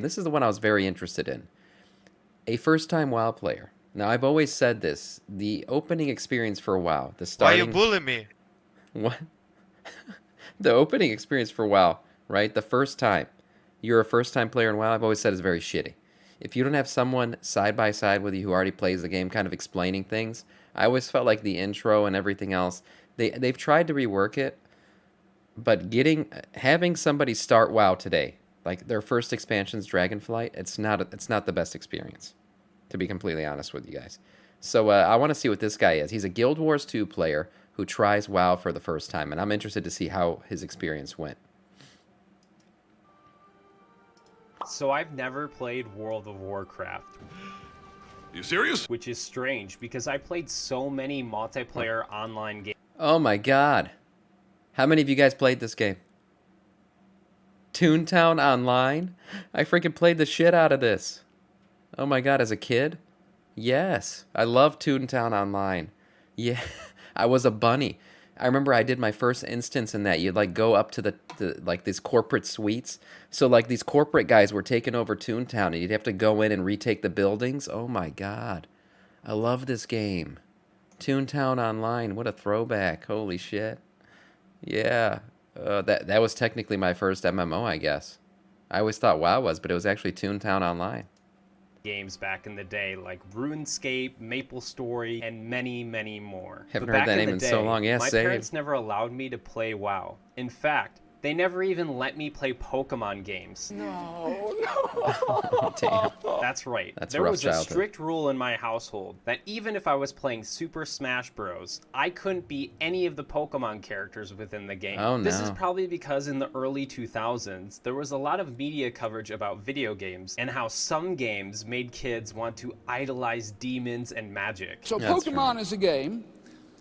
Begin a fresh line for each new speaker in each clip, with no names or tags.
This is the one I was very interested in. A first-time WoW player. Now, I've always said this. The opening experience for WoW, the
Why you
starting...
bullying me?
What? The opening experience for WoW, right? The first time you're a first-time player in WoW, I've always said is very shitty. If you don't have someone side by side with you who already plays the game kind of explaining things, I always felt like the intro and everything else, they've tried to rework it, but having somebody start WoW today, like their first expansion's Dragonflight, it's not the best experience, to be completely honest with you guys. So I want to see what this guy is. He's a Guild Wars 2 player who tries WoW for the first time, and I'm interested to see how his experience went.
So I've never played World of Warcraft.
You serious?
Which is strange because I played so many multiplayer online games.
Oh my god. How many of you guys played this game? Toontown Online? I freaking played the shit out of this. Oh my god, as a kid? Yes. I love Toontown Online. Yeah. I was a bunny. I remember I did my first instance in that. You'd like go up to the like these corporate suites. So like these corporate guys were taking over Toontown and you'd have to go in and retake the buildings. Oh my god. I love this game. Toontown Online. What a throwback. Holy shit. Yeah. That was technically my first MMO, I guess. I always thought WoW was, but it was actually Toontown Online.
Games back in the day like RuneScape, MapleStory, and many, many more.
Haven't
But
heard
back
that
in
name
the
in
day,
so long. Yeah,
my
same.
parents never allowed me to play WoW. In fact, they never even let me play Pokemon games.
No.
Damn.
That's right.
That's
there
a rough
was
childhood.
a strict rule in my household that even if I was playing Super Smash Bros., I couldn't be any of the Pokemon characters within the game.
Oh,
This is
no.
probably because in the early 2000s, there was a lot of media coverage about video games and how some games made kids want to idolize demons and magic.
So
That's
Pokemon is a game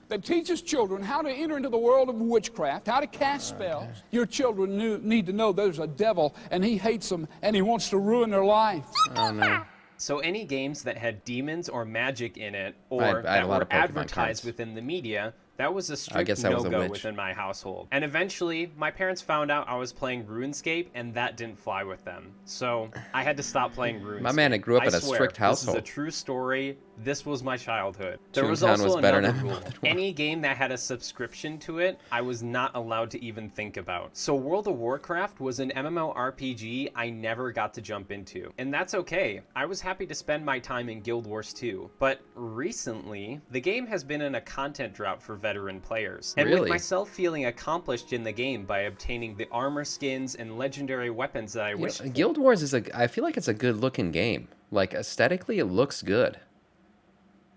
that teaches children how to enter into the world of witchcraft, how to cast spells. Your children need to know there's a devil and he hates them and he wants to ruin their life.
Oh no.
So any games that had demons or magic in it, or
I had a
that
lot
were
of Pokemon
advertised
cards.
within the media, that was a
I
strict
guess I was a
no-go
witch.
within my household. And eventually, my parents found out I was playing RuneScape, and that didn't fly with them. So I had to stop playing RuneScape.
My man, I grew up in a
swear,
strict household.
This is a true story. This was my childhood. There was
Toontown
also
was better
another
than
rule.
MMO than WoW.
Any game that had a subscription to it, I was not allowed to even think about. So World of Warcraft was an MMORPG I never got to jump into. And that's okay. I was happy to spend my time in Guild Wars 2. But recently, the game has been in a content drought for veteran players. And with
Really?
myself feeling accomplished in the game by obtaining the armor skins and legendary weapons that I wished for.
Guild Wars I feel like it's a good looking game. Like aesthetically it looks good.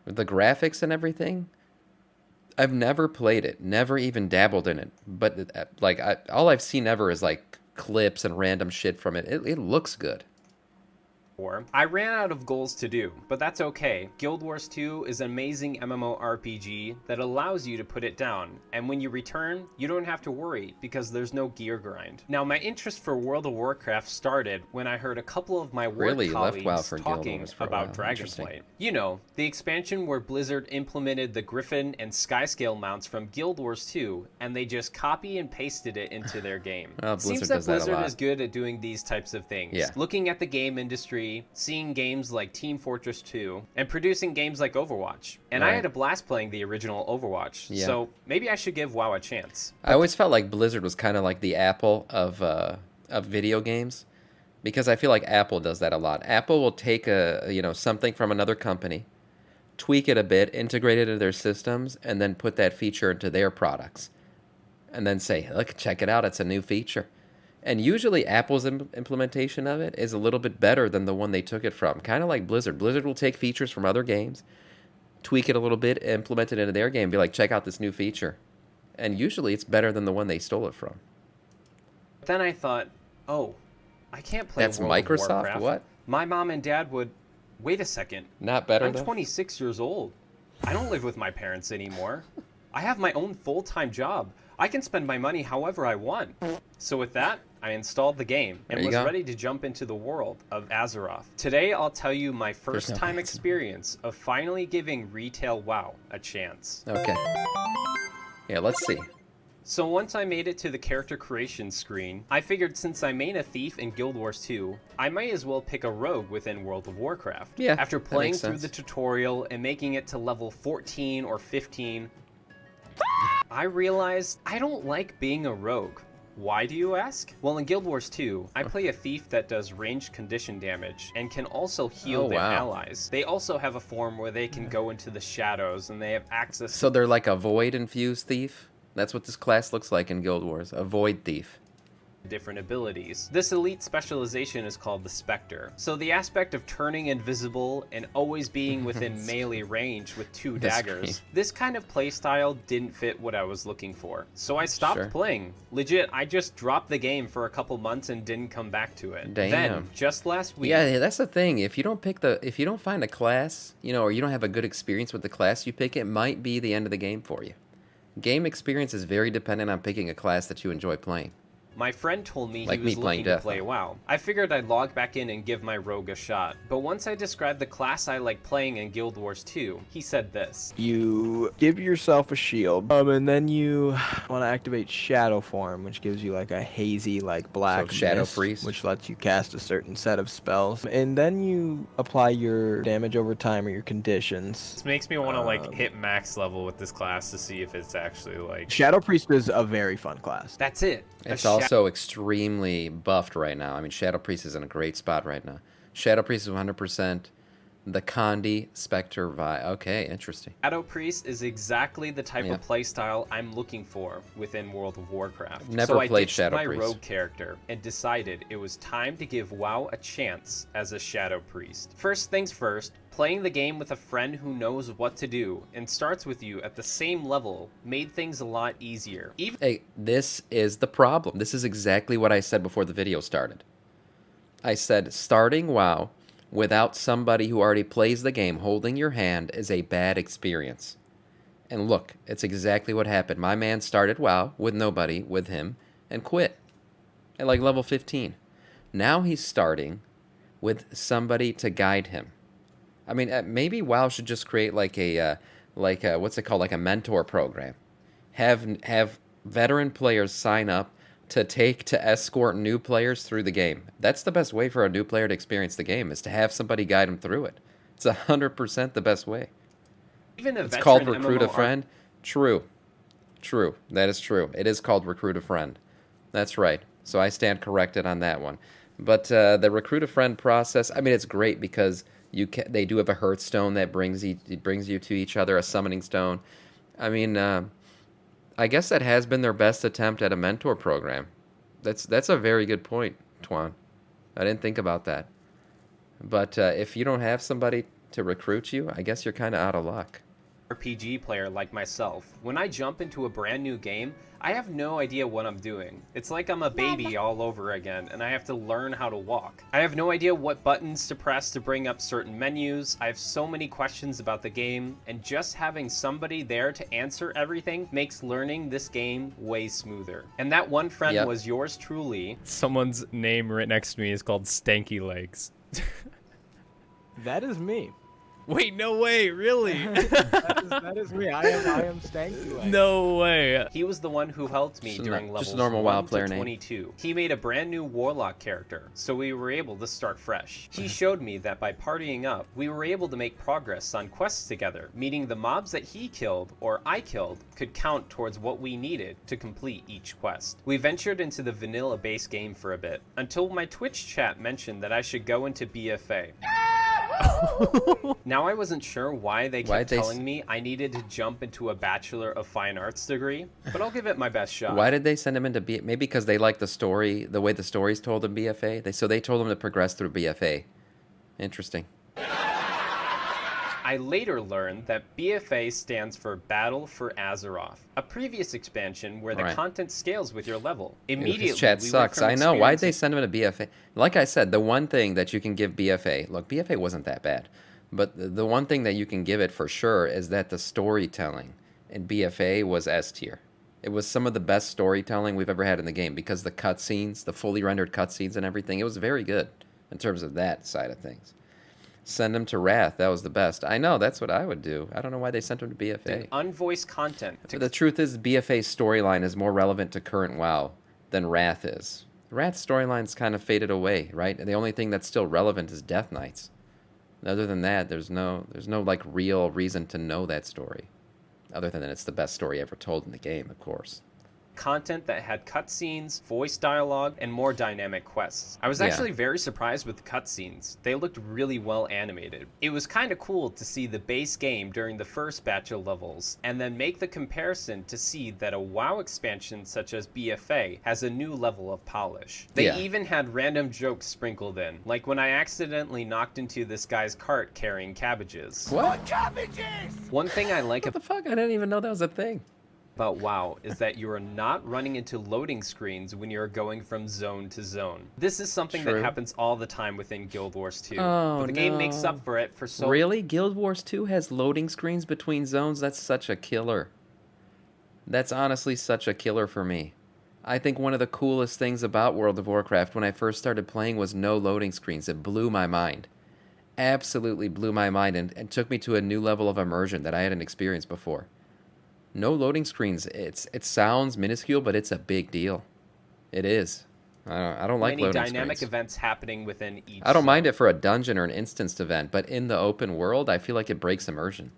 With the graphics and everything. I've never played it, never even dabbled in it. But like all I've seen ever is like clips and random shit from it. It looks good.
I ran out of goals to do, but that's okay. Guild Wars 2 is an amazing MMORPG that allows you to put it down, and when you return, you don't have to worry because there's no gear grind. Now, my interest for World of Warcraft started when I heard a couple of my work
Really? You left
colleagues
WoW for Guild
talking
Wars for a
about
while. Interesting.
dragonflight. You know, the expansion where Blizzard implemented the Griffin and Skyscale mounts from Guild Wars 2, and they just copy and pasted it into their game.
Well,
Seems
Blizzard
that
does that a
Blizzard
lot.
is good at doing these types of things.
Yeah.
Looking at the game industry, seeing games like Team Fortress 2, and producing games like Overwatch. And I
Right.
had a blast playing the original Overwatch,
Yeah.
so maybe I should give WoW a chance.
I always felt like Blizzard was kind of like the Apple of video games, because I feel like Apple does that a lot. Apple will take something from another company, tweak it a bit, integrate it into their systems, and then put that feature into their products, and then say, "Look, check it out, it's a new feature." And usually Apple's implementation of it is a little bit better than the one they took it from. Kind of like Blizzard. Blizzard will take features from other games, tweak it a little bit, implement it into their game, be like, check out this new feature. And usually it's better than the one they stole it from.
Then I thought, oh, I can't play
That's
World of
Microsoft?
Warcraft.
What?
My mom and dad would... Wait a second.
Not better,
I'm
though?
26 years old. I don't live with my parents anymore. I have my own full-time job. I can spend my money however I want. So with that, I installed the game and
There you
was
go.
ready to jump into the world of Azeroth. Today, I'll tell you my first-time experience of finally giving retail WoW a chance.
Okay. Yeah, let's see.
So once I made it to the character creation screen, I figured since I main a thief in Guild Wars 2, I might as well pick a rogue within World of Warcraft.
Yeah,
After
that
playing
makes
through
sense.
the tutorial and making it to level 14 or 15, I realized I don't like being a rogue. Why, do you ask? Well, in Guild Wars 2, I play a thief that does ranged condition damage and can also heal
Oh,
their
wow.
allies. They also have a form where they can go into the shadows and they have access
So they're like a void infused thief? That's what this class looks like in Guild Wars, a void thief.
different abilities. This elite specialization is called the Spectre. So the aspect of turning invisible and always being within melee range with 2
The
daggers,
screen.
this kind of playstyle didn't fit what I was looking for. So I stopped
Sure.
playing. Legit, I just dropped the game for a couple months and didn't come back to it.
Damn.
Then, just last week,
Yeah, that's the thing. If you don't find a class, or you don't have a good experience with the class you pick, it might be the end of the game for you. Game experience is very dependent on picking a class that you enjoy playing.
my friend told me
Like
he
me
was
playing
looking to
Death,
play
though.
WoW. I figured I'd log back in and give my rogue a shot. But once I described the class I like playing in Guild Wars 2, he said this.
You give yourself a shield, and then you want to activate Shadow Form, which gives you like a hazy, like black
Shadow
mist,
Priest.
which lets you cast a certain set of spells. And then you apply your damage over time or your conditions.
This makes me want to like hit max level with this class to see if it's actually like.
Shadow Priest is a very fun class.
That's it.
It's also extremely buffed right now. I mean, Shadow Priest is in a great spot right now. Shadow Priest is 100%. The Condi Spectre vibe. Okay, interesting.
Shadow Priest is exactly the type
Yeah.
of playstyle I'm looking for within World of Warcraft.
Never
so I
played
ditched
Shadow
my
Priest.
rogue character and decided it was time to give WoW a chance as a Shadow Priest. First things first, playing the game with a friend who knows what to do and starts with you at the same level made things a lot easier. Even
Hey, this is the problem. This is exactly what I said before the video started. I said starting WoW without somebody who already plays the game holding your hand is a bad experience. And look, it's exactly what happened. My man started WoW with nobody with him and quit at like level 15. Now he's starting with somebody to guide him. I mean, maybe WoW should just create like a what's it called, like a mentor program. Have veteran players sign up to escort new players through the game. That's the best way for a new player to experience the game, is to have somebody guide them through it. It's 100% the best way.
a
It's
veteran
called Recruit a
MMORPG
Friend. True. That is true. It is called Recruit a Friend. That's right. So I stand corrected on that one. But the Recruit a Friend process, I mean, it's great because they do have a Hearthstone that brings you to each other, a Summoning Stone. I mean, I guess that has been their best attempt at a mentor program. That's a very good point, Twan. I didn't think about that. But if you don't have somebody to recruit you, I guess you're kind of out of luck.
RPG player like myself, when I jump into a brand new game, I have no idea what I'm doing. It's like I'm a baby all over again, and I have to learn how to walk. I have no idea what buttons to press to bring up certain menus. I have so many questions about the game, and just having somebody there to answer everything makes learning this game way smoother. And that one friend
Yep.
was yours truly.
Someone's name right next to me is called Stanky Legs.
That is me.
Wait, no way, really?
That is me. I am Stanky Legs.
No way.
He was the one who helped me
Just
during
a
levels
normal
1
WoW
to
player name.
22. He made a brand new warlock character, so we were able to start fresh. He showed me that by partying up, we were able to make progress on quests together, meaning the mobs that he killed or I killed could count towards what we needed to complete each quest. We ventured into the vanilla base game for a bit, until my Twitch chat mentioned that I should go into BFA. Now I wasn't sure why they kept telling me I needed to jump into a Bachelor of Fine Arts degree, but I'll give it my best shot.
Why did they send him into BFA? Maybe because they like the story, the way the story's told in BFA. So they told him to progress through BFA. Interesting.
I later learned that BFA stands for Battle for Azeroth, a previous expansion where the
Right.
content scales with your level.
His
Immediately,
chat
we went
sucks.
from
I know. Why'd they
experiencing-
send him to BFA? Like I said, the one thing that you can give BFA, look, BFA wasn't that bad, but the one thing that you can give it for sure is that the storytelling in BFA was S tier. It was some of the best storytelling we've ever had in the game because the cutscenes, the fully rendered cutscenes and everything, it was very good in terms of that side of things. Send him to Wrath. That was the best. I know, that's what I would do. I don't know why they sent him to BFA.
Unvoiced content.
The truth is, BFA's storyline is more relevant to current WoW than Wrath is. Wrath's storyline's kind of faded away, right? The only thing that's still relevant is Death Knights. Other than that, there's no like real reason to know that story. Other than it's the best story ever told in the game, of course.
Content that had cutscenes, voice dialogue, and more dynamic quests. I was actually very surprised with the cutscenes. They looked really well animated. It was kind of cool to see the base game during the first batch of levels, and then make the comparison to see that a WoW expansion such as BFA has a new level of polish. They even had random jokes sprinkled in, like when I accidentally knocked into this guy's cart carrying cabbages.
What?
Cabbages! One thing I like
What the fuck? I didn't even know that was a thing.
about WoW is that you are not running into loading screens when you're going from zone to zone. This is something that happens all the time within Guild Wars 2. But the game makes up for it for so...
Really? Guild Wars 2 has loading screens between zones? That's such a killer. That's honestly such a killer for me. I think one of the coolest things about World of Warcraft when I first started playing was no loading screens. It blew my mind. Absolutely blew my mind and took me to a new level of immersion that I hadn't experienced before. No loading screens. It sounds minuscule, but it's a big deal. It is. I don't like loading
dynamic
screens.
events happening within each
I don't
zone.
mind it for a dungeon or an instanced event, but in the open world, I feel like it breaks immersion.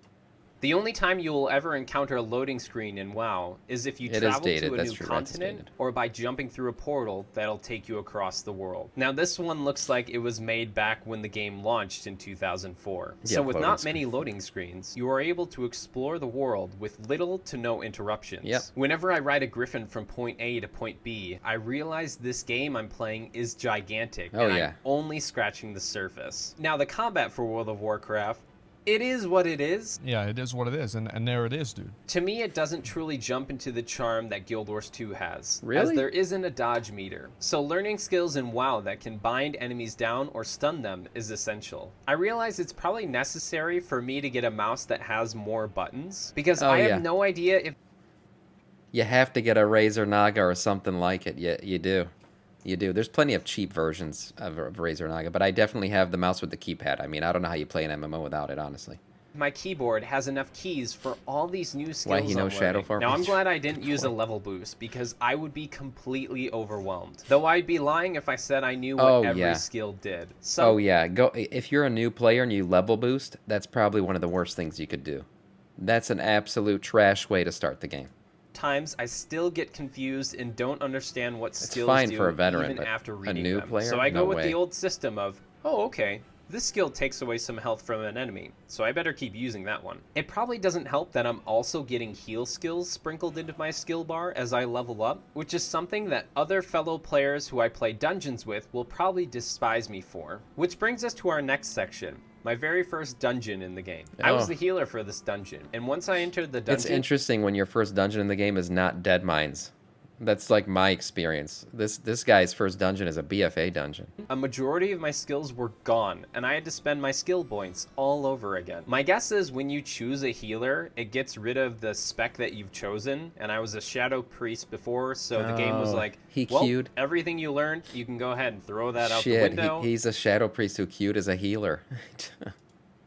The only time you will ever encounter a loading screen in WoW is if you travel to a new continent or by jumping through a portal that'll take you across the world. Now this one looks like it was made back when the game launched in 2004. So with not many loading screens, you are able to explore the world with little to no interruptions. Whenever I ride a griffin from point A to point B, I realize this game I'm playing is gigantic and I'm only scratching the surface. Now the combat for World of Warcraft, it is what it is.
Yeah, it is what it is, and there it is, dude.
To me, it doesn't truly jump into the charm that Guild Wars 2 has,
Really?
as there isn't a dodge meter. So learning skills in WoW that can bind enemies down or stun them is essential. I realize it's probably necessary for me to get a mouse that has more buttons, because I have no idea if...
You have to get a Razor Naga or something like it. Yeah, you do. You do. There's plenty of cheap versions of Razor Naga, but I definitely have the mouse with the keypad. I mean, I don't know how you play an MMO without it, honestly.
My keyboard has enough keys for all these new skills.
Why he knows Shadow Farm?
Now, I'm glad I didn't use a level boost, because I would be completely overwhelmed. Though I'd be lying if I said I knew what every skill did. So,
if you're a new player and you level boost, that's probably one of the worst things you could do. That's an absolute trash way to start the game.
Times I still get confused and don't understand what skills
fine
do
for a veteran,
even
but
after
a
reading
new
them.
player?
So I go
No
with
way.
the old system of, oh, okay, this skill takes away some health from an enemy, so I better keep using that one. It probably doesn't help that I'm also getting heal skills sprinkled into my skill bar as I level up, which is something that other fellow players who I play dungeons with will probably despise me for. Which brings us to our next section. My very first dungeon in the game. I was the healer for this dungeon, and once I entered the dungeon...
It's interesting when your first dungeon in the game is not Dead Mines. That's like my experience. This guy's first dungeon is a BFA dungeon.
A majority of my skills were gone, and I had to spend my skill points all over again. My guess is when you choose a healer, it gets rid of the spec that you've chosen, and I was a Shadow Priest before, so the game was like,
queued.
Everything you learned, you can go ahead and throw that out the
Shit,
window.
he's a Shadow Priest who queued as a healer.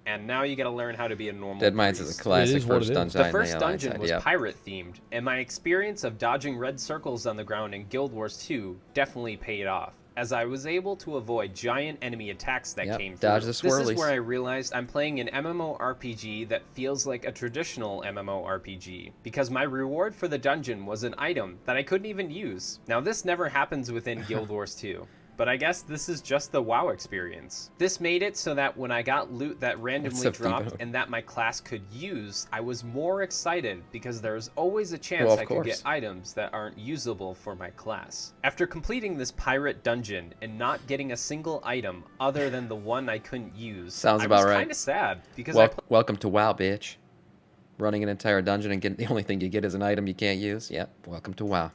And now you gotta learn how to be a normal
Dead Mines
priest.
is a classic first dungeon.
The first dungeon was pirate-themed, and my experience of dodging red circles on the ground in Guild Wars 2 definitely paid off, as I was able to avoid giant enemy attacks that came through.
Dodge the swirlies.
This is where I realized I'm playing an MMORPG that feels like a traditional MMORPG, because my reward for the dungeon was an item that I couldn't even use. Now this never happens within Guild Wars 2. But I guess this is just the WoW experience. This made it so that when I got loot that randomly dropped and that my class could use, I was more excited because there's always a chance I could get items that aren't usable for my class. After completing this pirate dungeon and not getting a single item other than the one I couldn't use, I was kind of sad because
welcome to WoW, bitch. Running an entire dungeon and the only thing you get is an item you can't use? Yep, welcome to WoW.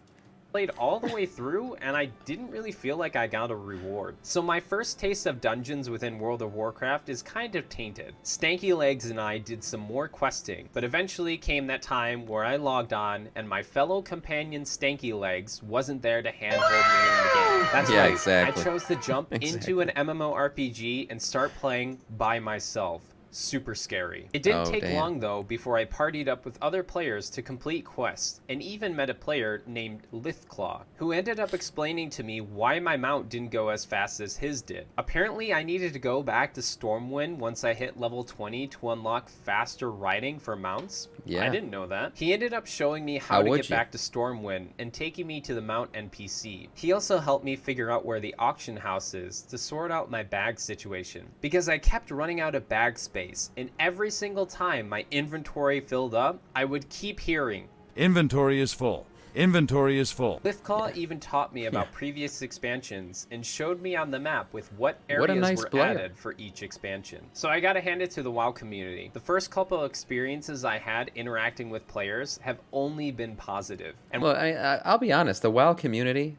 Played all the way through, and I didn't really feel like I got a reward. So my first taste of dungeons within World of Warcraft is kind of tainted. Stanky Legs and I did some more questing, but eventually came that time where I logged on, and my fellow companion Stanky Legs wasn't there to handhold me in the game. That's
Yeah,
right.
exactly.
I chose to jump into
Exactly.
an MMORPG and start playing by myself. Super scary. It didn't
Oh,
take
damn.
long though before I partied up with other players to complete quests, and even met a player named Lithclaw, who ended up explaining to me why my mount didn't go as fast as his did. Apparently I needed to go back to Stormwind once I hit level 20 to unlock faster riding for mounts.
Yeah.
I didn't know that. He ended up showing me how
How
to
would
get
you?
back to Stormwind and taking me to the mount NPC. He also helped me figure out where the auction house is to sort out my bag situation, because I kept running out of bag space, and every single time my inventory filled up, I would keep hearing,
Inventory is full. Inventory is full.
Lithclaw even taught me about previous expansions and showed me on the map with what
What a
areas
nice
were
player.
added for each expansion. So I gotta hand it to the WoW community. The first couple of experiences I had interacting with players have only been positive. And
Well, I'll be honest. The WoW community,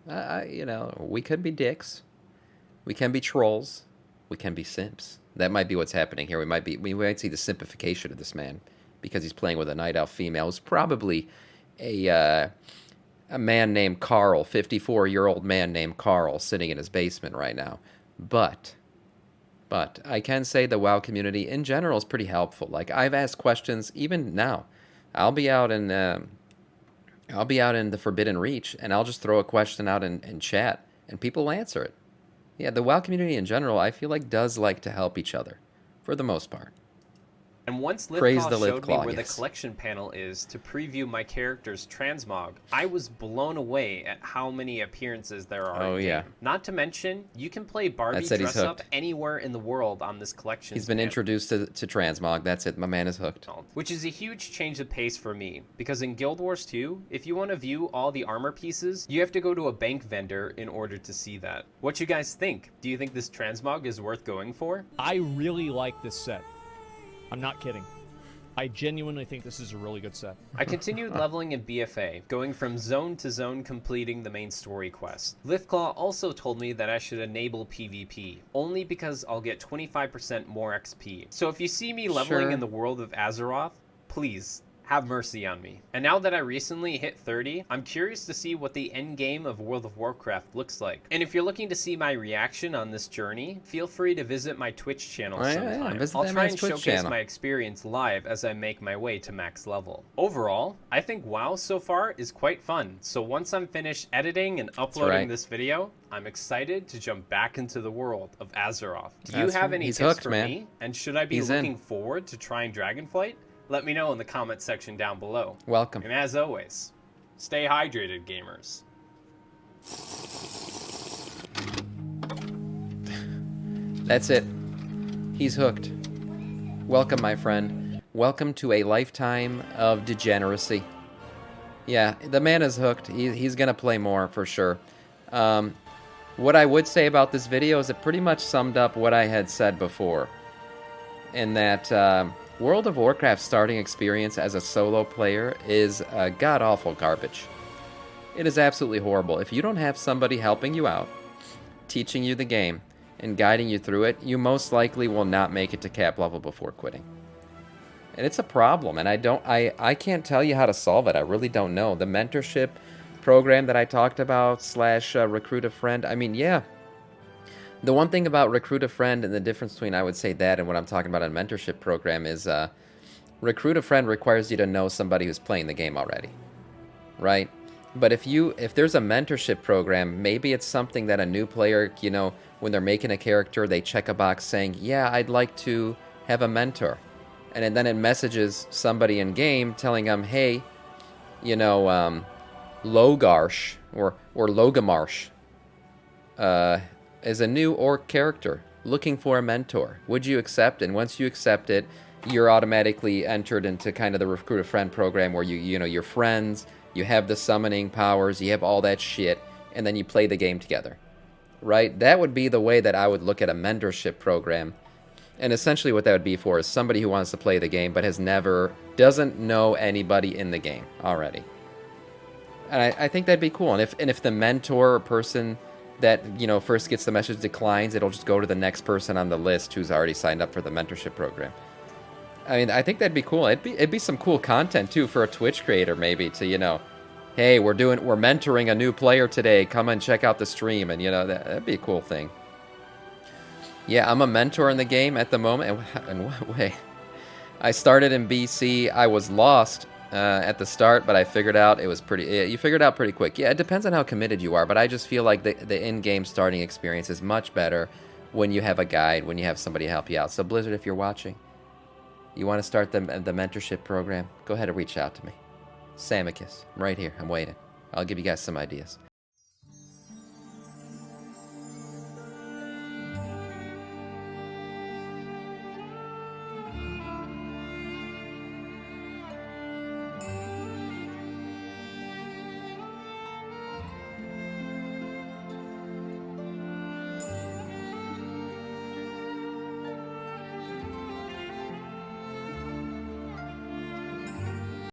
you know, we could be dicks, we can be trolls, we can be simps. That might be what's happening here. We might see the simplification of this man because he's playing with a night elf female who's probably a man named Carl, 54-year-old man named Carl, sitting in his basement right now. But I can say the WoW community in general is pretty helpful. Like, I've asked questions even now. I'll be out in the Forbidden Reach, and I'll just throw a question out in chat, and people will answer it. Yeah, the WoW community in general, I feel like, does like to help each other, for the most part.
once
Praise
Lithclaw
the
showed me
Lithclaw,
where
yes.
the collection panel is to preview my character's transmog, I was blown away at how many appearances there are
Oh,
in-game.
yeah.
Not to mention, you can play Barbie
That's it, he's
dress up
hooked.
anywhere in the world on this collection.
He's been introduced to transmog. That's it. My man is hooked.
Which is a huge change of pace for me, because in Guild Wars 2, if you want to view all the armor pieces, you have to go to a bank vendor in order to see that. What you guys think? Do you think this transmog is worth going for?
I really like this set. I'm not kidding. I genuinely think this is a really good set.
I continued leveling in BFA, going from zone to zone completing the main story quest. Lithclaw also told me that I should enable PvP, only because I'll get 25% more XP. So if you see me leveling
Sure.
in the world of Azeroth, please, have mercy on me. And now that I recently hit 30, I'm curious to see what the end game of World of Warcraft looks like. And if you're looking to see my reaction on this journey, feel free to visit my Twitch channel
Oh, yeah,
sometime.
visit
I'll
that
try
man's
and
Twitch
showcase
channel.
my experience live as I make my way to max level. Overall, I think WoW so far is quite fun. So once I'm finished editing and uploading
right.
this video, I'm excited to jump back into the world of Azeroth. Do you
That's
have
right.
any
He's
tips
hooked,
for
man.
me? And should I be
He's in.
looking forward to trying dragonflight? Let me know in the comment section down below.
Welcome.
And as always, stay hydrated, gamers.
That's it. He's hooked. Welcome, my friend. Welcome to a lifetime of degeneracy. Yeah, the man is hooked. He's going to play more for sure. What I would say about this video is it pretty much summed up what I had said before. In that World of Warcraft starting experience as a solo player is god-awful garbage. It is absolutely horrible. If you don't have somebody helping you out, teaching you the game, and guiding you through it, you most likely will not make it to cap level before quitting. And it's a problem, and I can't tell you how to solve it. I really don't know. The mentorship program that I talked about / recruit a friend, I mean, yeah. The one thing about recruit a friend and the difference between, I would say, that and what I'm talking about in a mentorship program is recruit a friend requires you to know somebody who's playing the game already, right? But if there's a mentorship program, maybe it's something that a new player, you know, when they're making a character, they check a box saying, yeah, I'd like to have a mentor. And then it messages somebody in game telling them, hey, you know, Logarsh or Logamarsh is a new orc character looking for a mentor. Would you accept? And once you accept it, you're automatically entered into kind of the recruit a friend program where you know, you're friends, you have the summoning powers, you have all that shit, and then you play the game together. Right? That would be the way that I would look at a mentorship program. And essentially what that would be for is somebody who wants to play the game but doesn't know anybody in the game already. And I think that'd be cool. And if the mentor or person that, you know, first gets the message declines, it'll just go to the next person on the list who's already signed up for the mentorship program. I mean, I think that'd be cool. It'd be some cool content too for a Twitch creator maybe to, you know, hey, we're mentoring a new player today. Come and check out the stream, and you know that'd be a cool thing. Yeah, I'm a mentor in the game at the moment. In what way? I started in BC. I was lost at the start, but I figured out it was pretty. You figured out pretty quick. Yeah, it depends on how committed you are, but I just feel like the in-game starting experience is much better when you have a guide, when you have somebody to help you out. So Blizzard, if you're watching, you want to start the mentorship program, go ahead and reach out to me. Samiccus, I'm right here. I'm waiting. I'll give you guys some ideas.